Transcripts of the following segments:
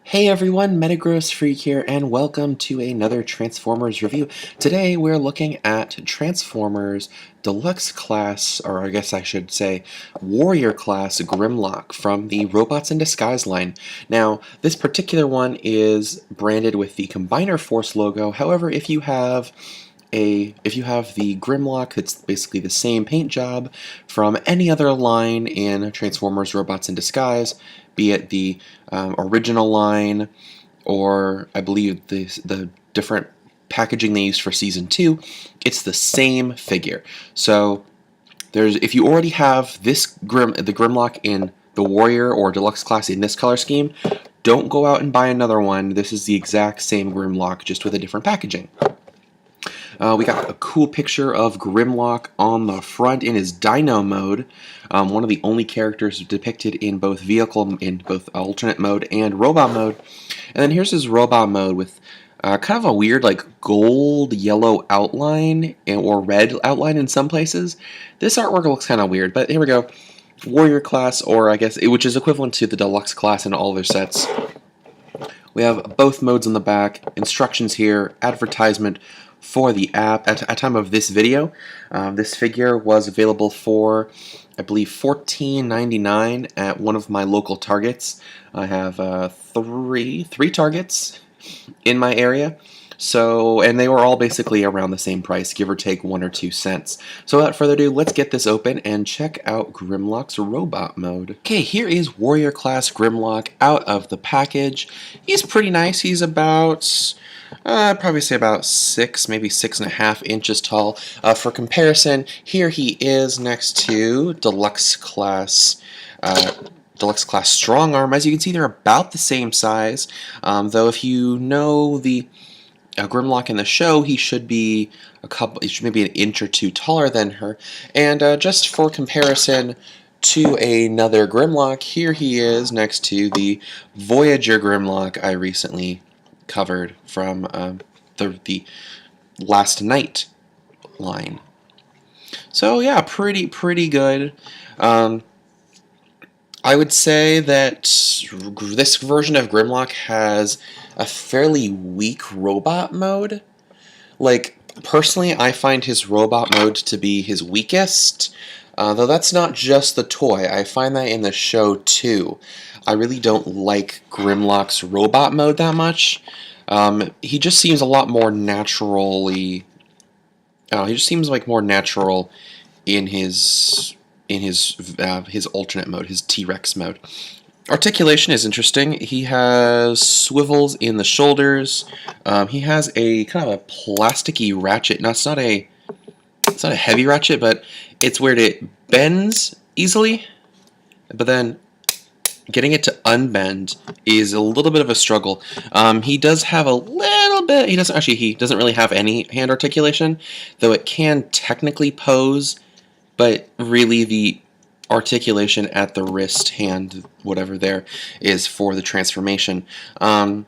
Hey everyone, Metagross Freak here, and welcome to another Transformers review. Today we're looking at Transformers Deluxe Class, or I guess I should say Warrior Class Grimlock from the Robots in Disguise line. Now, this particular one is branded with the Combiner Force logo. However, if you have the Grimlock, it's basically the same paint job from any other line in Transformers Robots in Disguise, be it the original line, or I believe the different packaging they used for Season 2, it's the same figure. So if you already have the Grimlock in the Warrior or Deluxe Class in this color scheme, don't go out and buy another one. This is the exact same Grimlock, just with a different packaging. We got a cool picture of Grimlock on the front in his Dino mode, one of the only characters depicted in both alternate mode and robot mode. And then here's his robot mode with kind of a weird like gold yellow outline or red outline in some places. This artwork looks kind of weird, but here we go. Warrior class, or I guess which is equivalent to the Deluxe class in all their sets. We have both modes on the back, instructions here, advertisement for the app. At the time of this video, this figure was available for, I believe, $14.99 at one of my local Targets. I have three Targets in my area, and they were all basically around the same price, give or take 1 or 2 cents. So without further ado, let's get this open and check out Grimlock's robot mode. Okay, here is Warrior Class Grimlock out of the package. He's pretty nice. He's about, I'd probably say about 6, maybe 6.5 inches tall. For comparison, here he is next to Deluxe Class Strong Arm. As you can see, they're about the same size, though if you know the Grimlock in the show, he should be maybe an inch or 2 taller than her. And just for comparison to another Grimlock, here he is next to the Voyager Grimlock I recently covered from the Last Night line. So yeah, pretty good. I would say that this version of Grimlock has a fairly weak robot mode. Like, personally, I find his robot mode to be his weakest, though that's not just the toy. I find that in the show, too. I really don't like Grimlock's robot mode that much. He just seems a lot more naturally... he just seems like more natural in his alternate mode, his T-Rex mode. Articulation is interesting. He has swivels in the shoulders. He has a kind of a plasticky ratchet. Now it's not a heavy ratchet, but it's where it bends easily. But then getting it to unbend is a little bit of a struggle. He does have a little bit. He doesn't really have any hand articulation, though it can technically pose. But really, the articulation at the wrist, hand, whatever there is for the transformation. For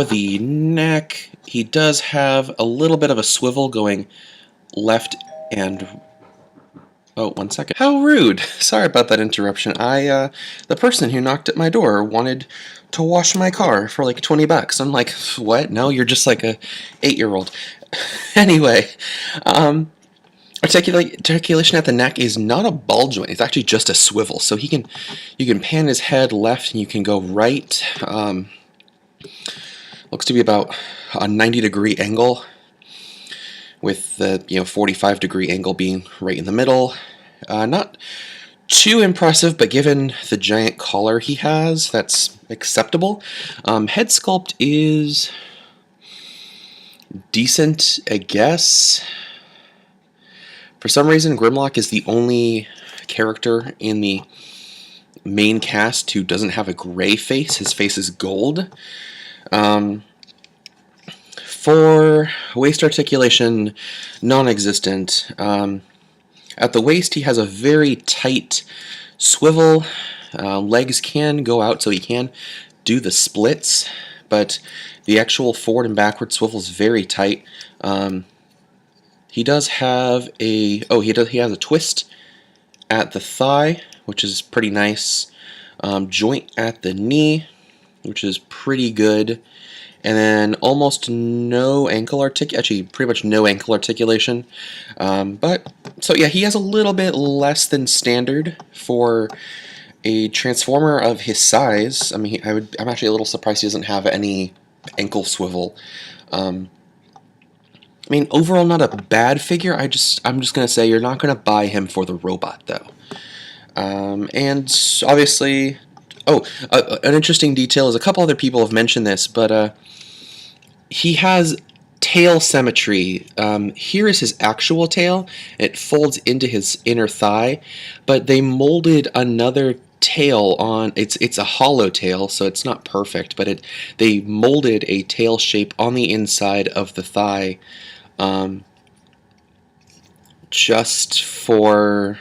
the neck, he does have a little bit of a swivel going left and... Oh, 1 second. How rude! Sorry about that interruption. The person who knocked at my door wanted to wash my car for like 20 bucks. I'm like, what? No, you're just like a 8-year-old. Anyway, articulation at the neck is not a ball joint. It's actually just a swivel. So you can pan his head left and you can go right. Looks to be about a 90-degree angle, with the 45-degree angle being right in the middle. Not too impressive, but given the giant collar he has, that's acceptable. Head sculpt is decent, I guess. For some reason, Grimlock is the only character in the main cast who doesn't have a gray face. His face is gold. For waist articulation, non-existent. At the waist, he has a very tight swivel. Legs can go out, so he can do the splits, but the actual forward and backward swivel is very tight. He does have a he has a twist at the thigh, which is pretty nice. Joint at the knee, which is pretty good. And then almost no ankle actually pretty much no ankle articulation. But so yeah, he has a little bit less than standard for a transformer of his size. I mean, I'm actually a little surprised he doesn't have any ankle swivel. I mean, overall, not a bad figure. I'm just gonna say you're not gonna buy him for the robot though. And obviously, an interesting detail is a couple other people have mentioned this, but he has tail symmetry. Here is his actual tail. It folds into his inner thigh, but they molded another tail on. It's a hollow tail, so it's not perfect, but they molded a tail shape on the inside of the thigh, just for,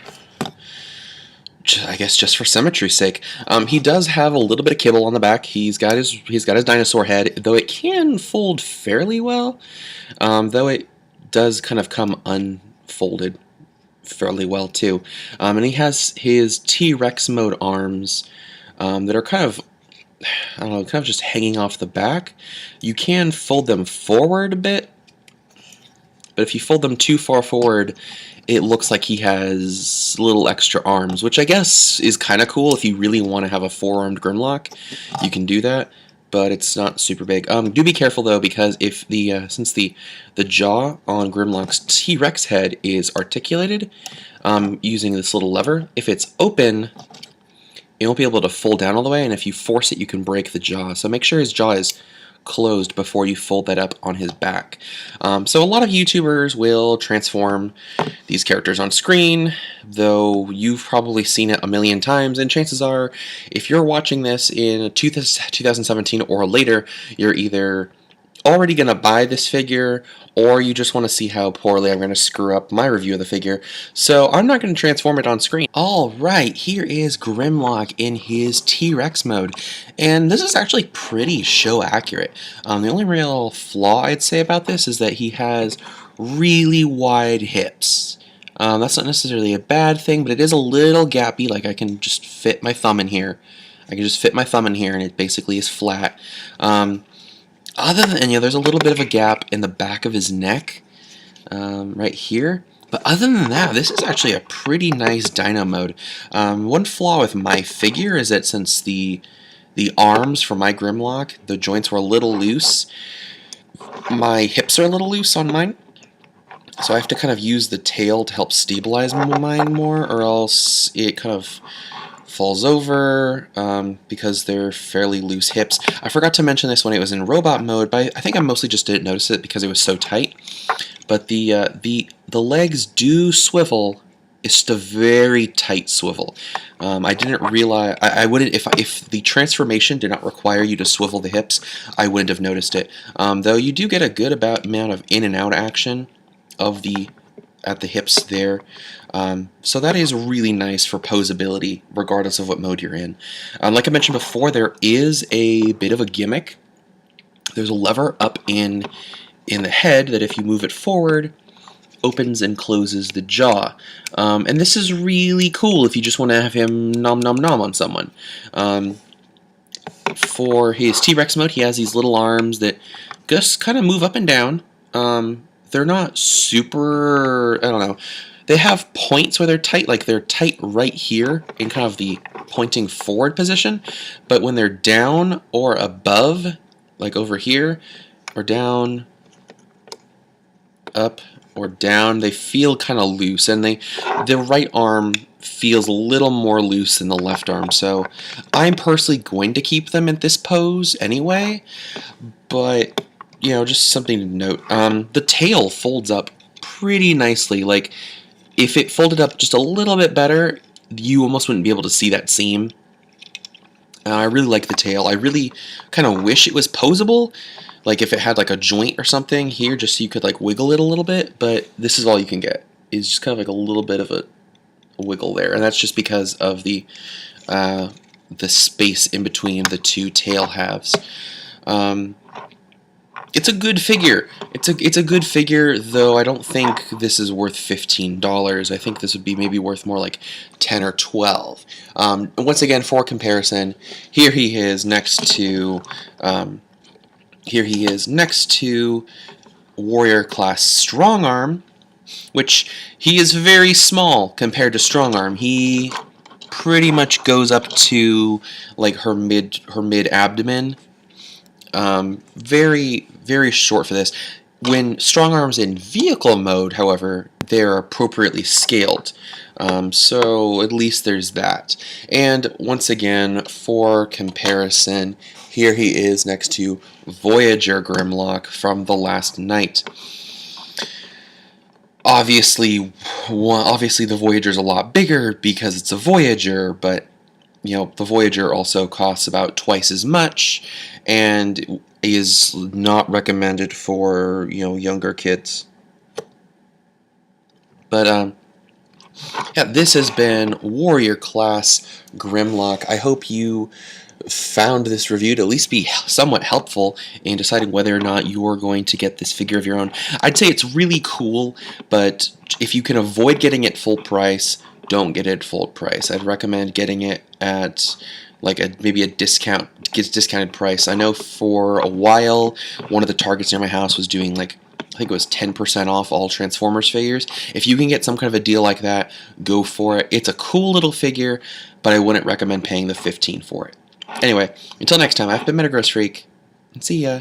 I guess, just for symmetry's sake. He does have a little bit of kibble on the back. He's got his dinosaur head, though it can fold fairly well. Though it does kind of come unfolded fairly well too. And he has his T-Rex mode arms that are kind of, I don't know, kind of just hanging off the back. You can fold them forward a bit, but if you fold them too far forward, it looks like he has little extra arms, which I guess is kind of cool. If you really want to have a four-armed Grimlock, you can do that, but it's not super big. Do be careful though, because if since the jaw on Grimlock's T-Rex head is articulated using this little lever, if it's open, it won't be able to fold down all the way, and if you force it, you can break the jaw. So make sure his jaw is closed before you fold that up on his back. So a lot of YouTubers will transform these characters on screen, though you've probably seen it a million times, and chances are, if you're watching this in 2017 or later, you're either already going to buy this figure, or you just want to see how poorly I'm going to screw up my review of the figure. So I'm not going to transform it on screen. Alright, here is Grimlock in his T-Rex mode, and this is actually pretty show accurate. The only real flaw I'd say about this is that he has really wide hips. That's not necessarily a bad thing, but it is a little gappy. Like, I can just fit my thumb in here. and it basically is flat. Other than, there's a little bit of a gap in the back of his neck, right here. But other than that, this is actually a pretty nice dyno mode. One flaw with my figure is that since the arms for my Grimlock, the joints were a little loose, my hips are a little loose on mine. So I have to kind of use the tail to help stabilize mine more, or else it kind of falls over because they're fairly loose hips. I forgot to mention this when it was in robot mode, but I think I mostly just didn't notice it because it was so tight. But the legs do swivel. It's just a very tight swivel. I didn't realize I wouldn't if the transformation did not require you to swivel the hips, I wouldn't have noticed it. Though you do get a good amount of in and out action of at the hips there. So that is really nice for posability, regardless of what mode you're in. Like I mentioned before, there is a bit of a gimmick. There's a lever up in the head that if you move it forward, opens and closes the jaw. And this is really cool if you just want to have him nom nom nom on someone. For his T-Rex mode, he has these little arms that just kind of move up and down. They're not super, I don't know, they have points where they're tight, like they're tight right here in kind of the pointing forward position, but when they're down or above, like over here, or down, up, or down, they feel kind of loose, and the right arm feels a little more loose than the left arm, so I'm personally going to keep them at this pose anyway, but just something to note. The tail folds up pretty nicely. Like, if it folded up just a little bit better, you almost wouldn't be able to see that seam. I really like the tail. I really kind of wish it was posable. Like, if it had like a joint or something here, just so you could like wiggle it a little bit, but this is all you can get. It's just kind of like a little bit of a wiggle there, and that's just because of the space in between the two tail halves. It's a good figure. It's a good figure, though I don't think this is worth $15. I think this would be maybe worth more like 10 or 12. Once again, for comparison, here he is next to Warrior class Strong Arm, which he is very small compared to Strong Arm. He pretty much goes up to like her mid abdomen. Very short for this. When Strong Arm's in vehicle mode, however, they're appropriately scaled. So at least there's that. And once again, for comparison, here he is next to Voyager Grimlock from The Last Night. Obviously the Voyager's a lot bigger because it's a Voyager, but the Voyager also costs about twice as much and is not recommended for younger kids. But yeah, this has been Warrior Class Grimlock. I hope you found this review to at least be somewhat helpful in deciding whether or not you're going to get this figure of your own. I'd say it's really cool, but if you can avoid getting it full price, don't get it full price. I'd recommend getting it at like maybe a discounted price. I know for a while one of the Targets near my house was doing like, I think it was 10% off all Transformers figures. If you can get some kind of a deal like that, go for it. It's a cool little figure, but I wouldn't recommend paying the $15 for it. Anyway, until next time, I've been Metagross Freak, and see ya.